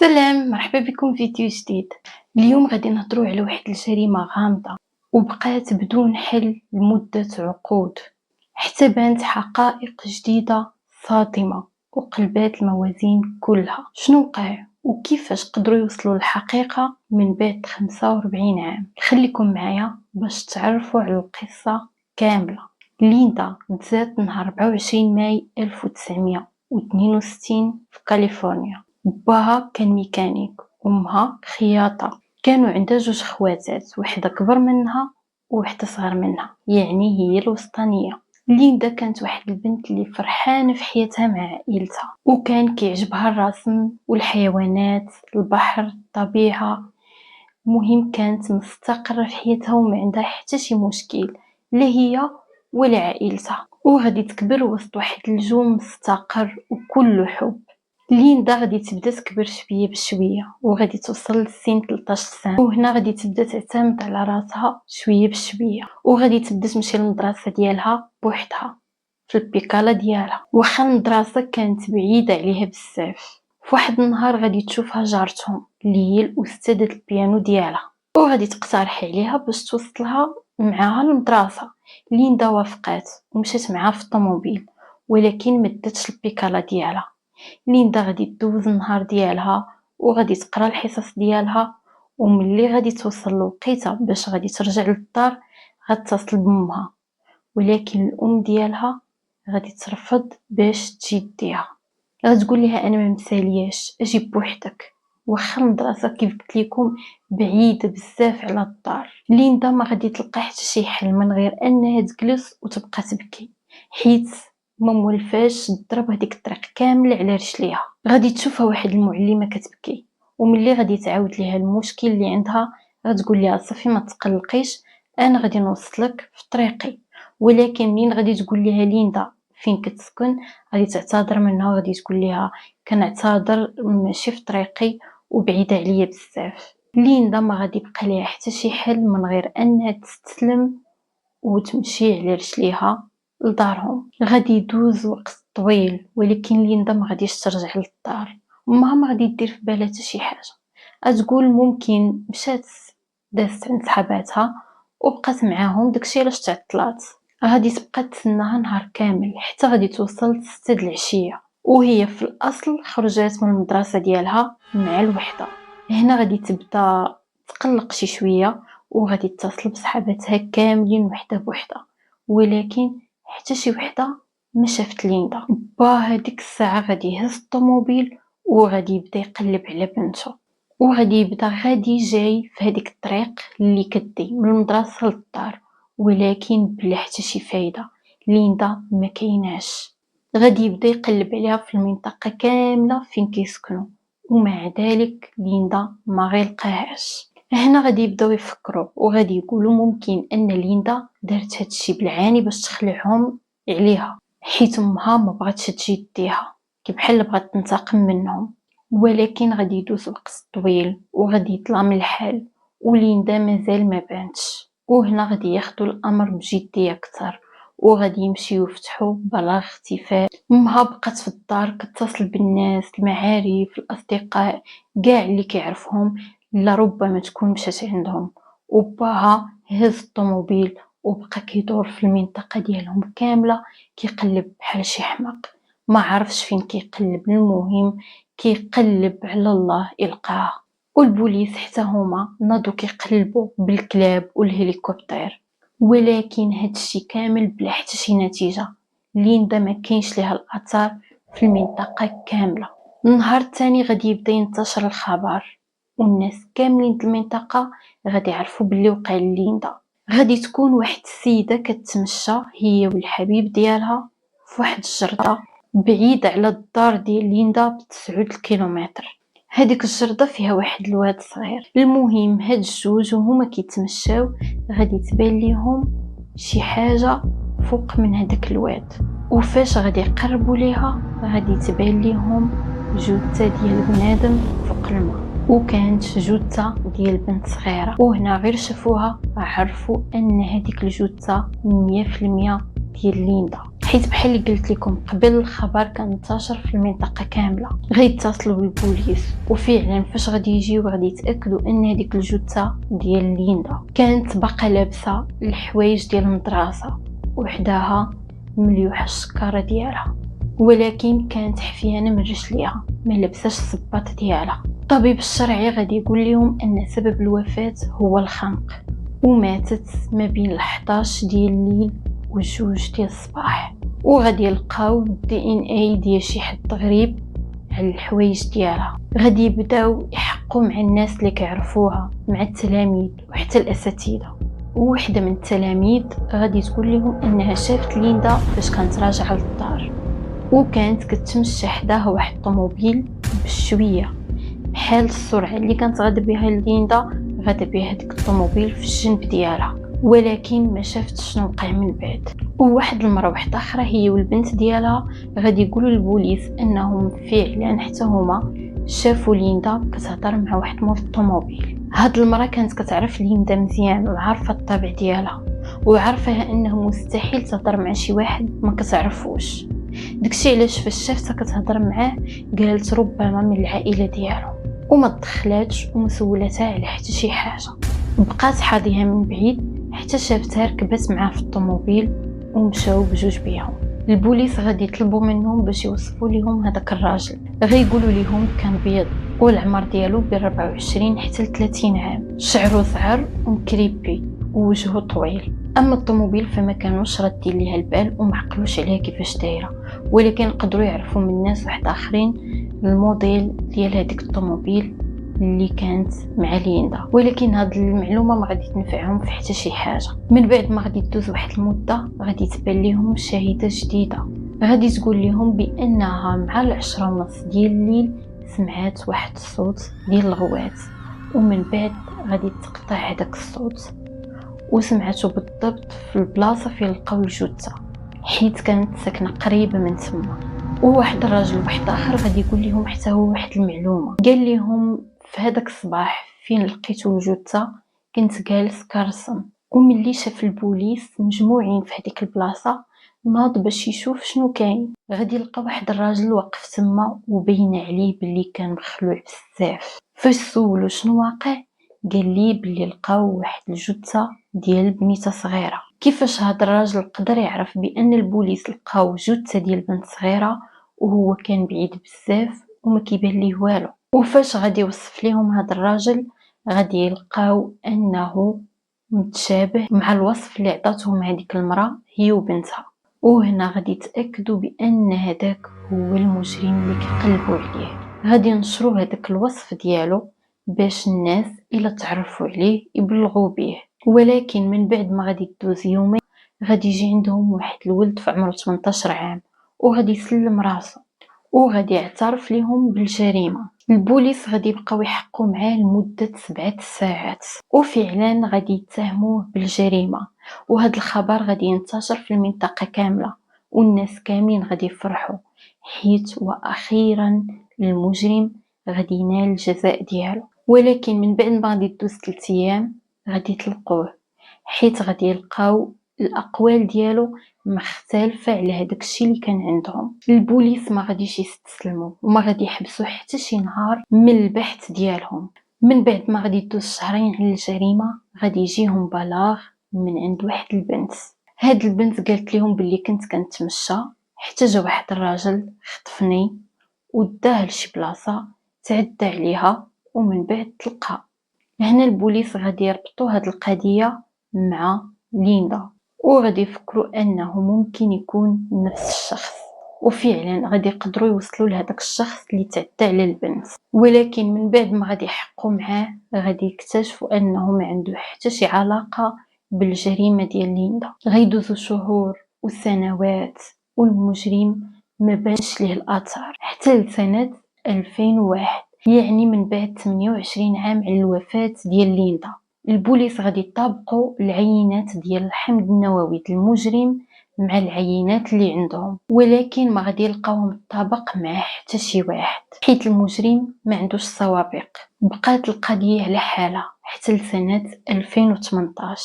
سلام، مرحبا بكم في فيديو جديد. اليوم غادي نهضروا على واحد الجريمة غامضة وبقات بدون حل لمدة عقود، حتى بانت حقائق جديدة صادمة وقلبات الموازين كلها. شنو وقع وكيفاش قدروا يوصلوا للحقيقة من بعد 45 عام؟ خليكم معايا باش تعرفوا على القصة كاملة. ليندا تزات نهار 24 ماي 1962 في كاليفورنيا. باها كان ميكانيك، امها خياطة. كانوا عندها جوج خواتات، وحده كبر منها وحده صغر منها، يعني هي الوسطانيه. ليندا كانت واحد البنت اللي فرحانه في حياتها مع عائلتها، وكان كيعجبها الرسم والحيوانات، البحر، الطبيعه. المهم كانت مستقره في حياتها وما عندها حتى شي مشكل، لا هي ولا عائلتها، وغادي تكبر وسط واحد الجو مستقر وكل حب. ليندا غادي تبدا تكبر شويه بشويه وغادي توصل لسن 13 سنه، وهنا غادي تبدا تعتمد على راسها شويه بشويه، وغادي تبدا تمشي للمدرسه ديالها بوحدها في البيكالا ديالها، واخا المدرسه كانت بعيده عليها بزاف. فواحد النهار غادي تشوفها جارتهم اللي هي الاستاذه البيانو ديالها، وغادي تقترح عليها باش توصلها معاها للمدرسه. ليندا وافقات ومشات معاها في الطوموبيل، ولكن ما داتش البيكالا ديالها. ليندا غادي دوز النهار ديالها وغادي تقرا الحصص ديالها، وملي غادي توصل لوقيتها باش غادي ترجع للدار غتصل بامها، ولكن الام ديالها غادي ترفض باش تجي ديها. غتقول لها انا ما مسالياش اجي بوحدك، واخا المدرسه كيف قلت لكم بعيده بزاف على الدار. ليندا ما غادي تلقى حتى شي حل من غير انها تجلس وتبقى تبكي، حيت ما مولفاش تضرب هذيك الطريق كامل على رجليها. غادي تشوفها واحد المعلمه كتبكي، وملي غادي تعاود ليها المشكل اللي عندها غتقول لها صافي ما تقلقيش، انا غادي نوصلك في طريقي. ولكن منين غادي تقول لها ليندا فين كتسكن غادي تعتذر منها وغادي تقول لها كنعتذر ماشي في طريقي وبعيده عليا بزاف. ليندا ما غادي يبقى ليها حتى شي حل من غير انها تستسلم وتمشي على رجليها لدارهم. غادي يدوز وقت طويل، ولكن ليندا ما غاديش ترجع للدار. امها ما غادي دير في بالها حتى شي حاجه، غتقول ممكن مشات دازت عند صحاباتها وبقات معاهم، داكشي علاش تعطلات. غادي تبقى تسناها نهار كامل حتى غادي توصل 6 د العشيه، وهي في الاصل خرجات من المدرسه ديالها مع الوحده. هنا غادي تبدا تقلق شي شويه وغادي تتصل بصحاباتها كاملين وحده بوحده، ولكن حتى شي وحده ما شافت ليندا. با هذيك الساعه غادي يهز الطوموبيل وغادي يبدا يقلب على بنته، وغادي يبدا غادي جاي في هذيك الطريق اللي كدي من المدرسه للدار، ولكن بلا حتى شي فايده. ليندا ما كايناش. غادي يبدا يقلب عليها في المنطقه كامله فين كيسكنوا، ومع ذلك ليندا ما غيلقاهاش. هنا غادي يبداو يفكروا وغادي يقولوا ممكن ان ليندا دارت هادشي بالعاني باش تخلعهم عليها، حيت امها ما بغاتش تجي ديها، بحال بغات تنتقم منهم. ولكن غادي يدوز وقت طويل وغادي يظلم الحال وليندا مازال ما بانتش. وهنا غادي ياخذوا الامر بجديه اكثر وغادي يمشيو يفتحوا بلاغ اختفاء. امها بقات في الدار كتصل بالناس، المعارف، الاصدقاء، كاع اللي كيعرفهم لربما تكون مشات عندهم. وباها هز الطوموبيل وبقى كيدور في المنطقه ديالهم كامله كيقلب بحال شي حماق، ما عرفش فين كيقلب. المهم كيقلب على الله يلقاه. والبوليس حتى هما ناضوا كيقلبوا بالكلاب والهليكوبتر، ولكن هادشي كامل بلا حتى شي نتيجه. ليندا ما كاينش ليها الاثار في المنطقه كامله. النهار الثاني غادي يبدا ينتشر الخبر والناس كاملين في المنطقه غادي يعرفوا باللي وقع ليندا. غادي تكون واحد السيده كتمشى هي والحبيب ديالها في واحد الجرده بعيد على الدار ديال ليندا ب9 كيلومتر. هذيك الجرده فيها واحد الواد صغير. المهم هاد الجوج وهما كيتمشاو غادي تبان ليهم شي حاجه فوق من هذاك الواد، وفاش غادي يقربوا ليها غادي تبان ليهم جثه ديال بنادم فوق الماء، وكانت جثه ديال بنت صغيره. وهنا غير شافوها عرفوا ان هذيك الجثه 100% ديال ليندا، حيت بحال اللي قلت لكم قبل الخبر كان انتشر في المنطقه كامله، غيتصلوا بالبوليس وفعلا فاش غادي يجيو غادي يتاكدوا ان هذيك الجثه ديال ليندا كانت باقا لابسه الحوايج ديال المدرسه وحداها مليوحه الشكاره ديالها، ولكن كانت حفيانه من رجليها ما لبساش الصباط ديالها. الطبيب الشرعي غادي يقول لهم ان سبب الوفاه هو الخنق، وماتت ما بين 11 ديال الليل وجوج ديال الصباح. وغادي يلقاو DNA ديال شي حد غريب على الحوايج ديالها. غادي يبداو يحقوا مع الناس اللي كيعرفوها، مع التلاميذ وحتى الاساتذه. وحده من التلاميذ غادي تقول لهم انها شافت ليندا فاش كانت راجعه للدار، وكانت كتمشى حداها واحد الطوموبيل بشويه بحال السرعه اللي كانت غادا بها ليندا غادا بها ديك الطوموبيل في الجنب ديالها، ولكن ما شافتش شنو وقع من بعد. وواحد المره واحده اخرى هي والبنت ديالها غادي يقولوا للبوليس انهم فعلا حتى هما شافوا ليندا كتهضر مع واحد مول الطوموبيل. هاد المره كانت كتعرف ليندا مزيان وعارفه الطبع ديالها، وعارفه انه مستحيل تهضر مع شي واحد ما كتعرفوش. داكشي علاش فاش شافتها كتهضر معاه قالت ربما من العائله ديالو، وما تدخلاتش وما سولاتها على حتى شي حاجه. بقات حاضيها من بعيد حتى شافتها ركبت معاه في الطوموبيل ومشاو بجوج بيهم. البوليس غادي يطلبوا منهم باش يوصفوا لهم هذاك الراجل، غيقولوا لهم كان بيض والعمر ديالو بين 24 حتى ل 30 عام، شعره زعر ومكريبي ووجهه طويل. اما الطوموبيل فما كانوش رادين ليها البال وما عقلوش عليها كيفاش دايره، ولكن قدروا يعرفوا من الناس واحد اخرين الموديل ديال هذيك الطوموبيل اللي كانت مع ليندا. ولكن هاد المعلومه ما غادي تنفعهم في حتى شي حاجه. من بعد ما غادي تدوز واحد المده غادي تبان لهم شاهده جديده، غادي تقول لهم بانها مع 10:30 ديال الليل سمعات واحد الصوت ديال الغوات، ومن بعد غادي تقطع هذاك الصوت وسمعته بالضبط في البلاصه فين لقاو الجثه، حيت كانت ساكنه قريبه من تما. وواحد الراجل واحد اخر غادي يقول لهم حتى هو واحد المعلومه، قال لهم في هذاك الصباح فين لقيتو الجثه كنت جالس كرسم، وملي شاف البوليس مجموعين في هذيك البلاصه ناض باش يشوف شنو كاين. غادي يلقى واحد الراجل واقف تما وبين عليه باللي كان مخلوع بزاف. فاش سولو شنو واقع قال لي باللي لقاو واحد الجثه ديال بنيته صغيره. كيفاش هاد الراجل قدر يعرف بان البوليس لقاو جثه ديال بنت صغيره وهو كان بعيد بزاف وما كيبان ليه والو؟ وفاش غادي يوصف لهم هاد الراجل غادي يلقاو انه متشابه مع الوصف اللي عطاتهم هذيك المراه هي وبنتها. وهنا غادي يتاكدوا بان هذاك هو المجرم اللي كيقلبوا عليه. غادي ينشروا هذاك الوصف ديالو باش الناس الا تعرفوا عليه يبلغوا به. ولكن من بعد ما غادي تدوز يومين غادي يجي عندهم واحد الولد في عمره 18 عام وغادي يسلم راسه وغادي يعترف لهم بالجريمه. البوليس غادي يبقاو يحققوا معاه لمده 7 ساعات وفعلا غادي يتهموه بالجريمه. وهذا الخبر غادي ينتشر في المنطقه كامله والناس كاملين غادي يفرحوا، حيت واخيرا المجرم غادي ينال الجزاء ديالو. ولكن من بعد ما غادي تدوز 3 ايام غادي يطلقوه، حيت غادي يلقاو الاقوال ديالو مختلفه على هذاك الشيء اللي كان عندهم. البوليس ما غاديش يستسلموا وما غادي يحبسوا حتى شي نهار من البحث ديالهم. من بعد ما غادي يدوز شهرين على الجريمه غادي يجيهم بلاغ من عند واحد البنت. هاد البنت قالت لهم باللي كنت كنتمشى حتى جا واحد الراجل خطفني وداه لشي بلاصه تعدى عليها ومن بعد تلقى. هنا البوليس غادي يربطوا هاد القضيه مع ليندا وغادي يفكروا انه ممكن يكون نفس الشخص، وفعلا غادي يقدروا يوصلوا لهداك الشخص اللي تعدى على البنت. ولكن من بعد ما غادي يحققوا معاه غادي يكتشفوا انه ما عنده حتى شي علاقه بالجريمه ديال ليندا. غيدوزوا شهور وسنوات والمجرم ما بانش ليه الاثار حتى لسنه 2001، يعني من بعد 28 عام على الوفاه ديال ليندا. البوليس غادي يطابقوا العينات ديال الحمض النووي المجرم مع العينات اللي عندهم، ولكن ما غادي يلقاوهم الطابق مع حتى شي واحد حيت المجرم ما عندوش سوابق. بقات القضيه على حالها حتى لسنه 2018.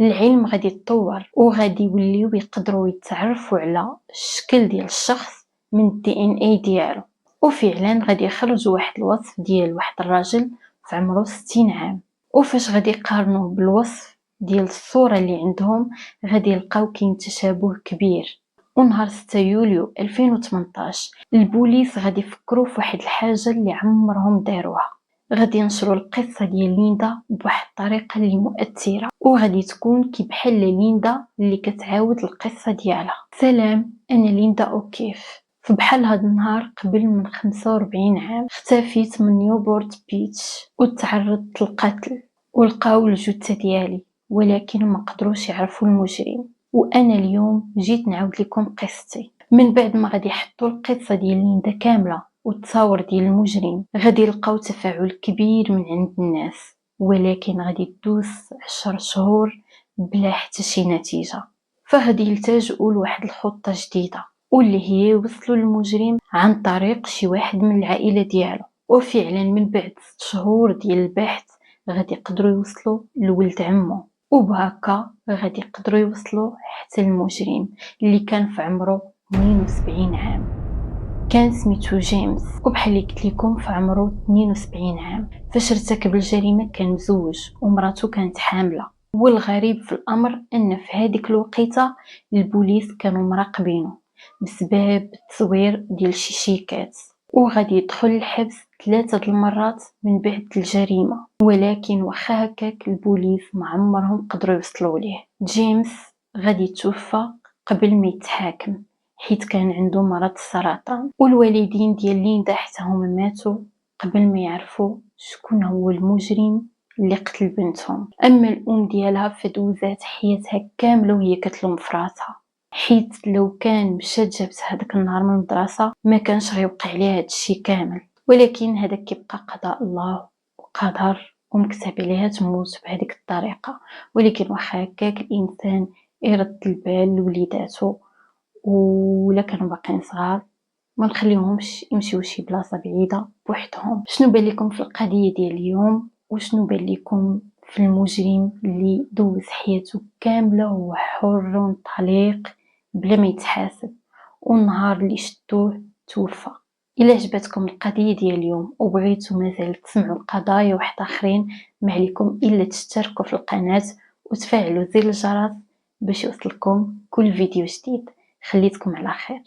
العلم غادي يتطور وغادي يوليو يقدروا يتعرفوا على الشكل ديال الشخص من الDNA ديالو، وفعلا غادي يخرجوا واحد الوصف ديال واحد الراجل في عمره 60 عام. وفاش غادي يقارنوه بالوصف ديال الصورة اللي عندهم غادي يلقاو كاين تشابه كبير. ونهار 6 يوليو 2018 البوليس غادي يفكروا في واحد الحاجة اللي عمرهم داروها، غادي ينشروا القصة ديال ليندا بواحد الطريقة اللي مؤثرة، وغادي تكون كي بحال ليندا اللي كتعاود القصة ديالها. سلام، أنا ليندا أوكيف. فبحال هاد النهار قبل من 45 عام اختفيت من نيوبورت بيتش وتعرضت للقتل، ولقاو الجثة ديالي ولكن ما قدروش يعرفوا المجرم. وانا اليوم جيت نعاود لكم قصتي. من بعد ما غادي يحطوا القصة ديال ليندا كاملة والتصاور ديال المجرم غادي يلقاو تفاعل كبير من عند الناس، ولكن غادي تدوز 10 شهور بلا حتى شي نتيجة. فغادي يلتجئوا لواحد الخطة جديدة واللي هي يوصلوا للمجرم عن طريق شي واحد من العائلة ديالو. وفعلا من بعد 6 شهور ديال البحث غادي يقدروا يوصلوا لولد عمو، وبهكا غادي يقدروا يوصلوا حتى المجرم اللي كان في عمره 72 عام. كان سميتو جيمس وبحال اللي قلت لكم في عمره 72 عام. فاش ارتكب الجريمه كان مزوج ومراته كانت حامله. والغريب في الامر ان في هذيك الوقيته البوليس كانوا مراقبينه بسبب التصوير ديال شي شيكات، وغادي يدخل الحبس 3 المرات من بعد الجريمه. ولكن واخا هكاك البوليس ما عمرهم قدروا يوصلوا ليه. جيمس غادي يتوفى قبل ما يتحاكم حيت كان عنده مرض السرطان، والوالدين ديال ليندا حتى هما ماتوا قبل ما يعرفوا شكون هو المجرم اللي قتل بنتهم. اما الام ديالها فدوزات حياتها كامله وهي كتلوم فراسها، حيت لو كان مشات جابت هذاك النهار من المدرسه ما كانش غيوقع عليها هذا الشيء كامل. ولكن هذا كيبقى قضاء الله وقدر، ومكتب عليها تموت بهذيك الطريقه. ولكن واخا هكاك الانسان يرد البال لوليداتو، ولا كانوا باقيين صغار ما نخليهمش يمشيو شي بلاصه بعيده بوحدهم. شنو بان لكم في القضيه ديال اليوم؟ وشنو بان لكم في المجرم اللي دوز حياته كامله وهو حر وطليق بلا ما يتحاسب، والنهار اللي شدوه توفى؟ الا عجبتكم القضيه ديال اليوم وبغيتوا مازال تسمعوا القضايا واحد اخرين، ما عليكم الا تشتركوا في القناه وتفعلوا زر الجرس باش يوصلكم كل فيديو جديد. خليتكم على خير.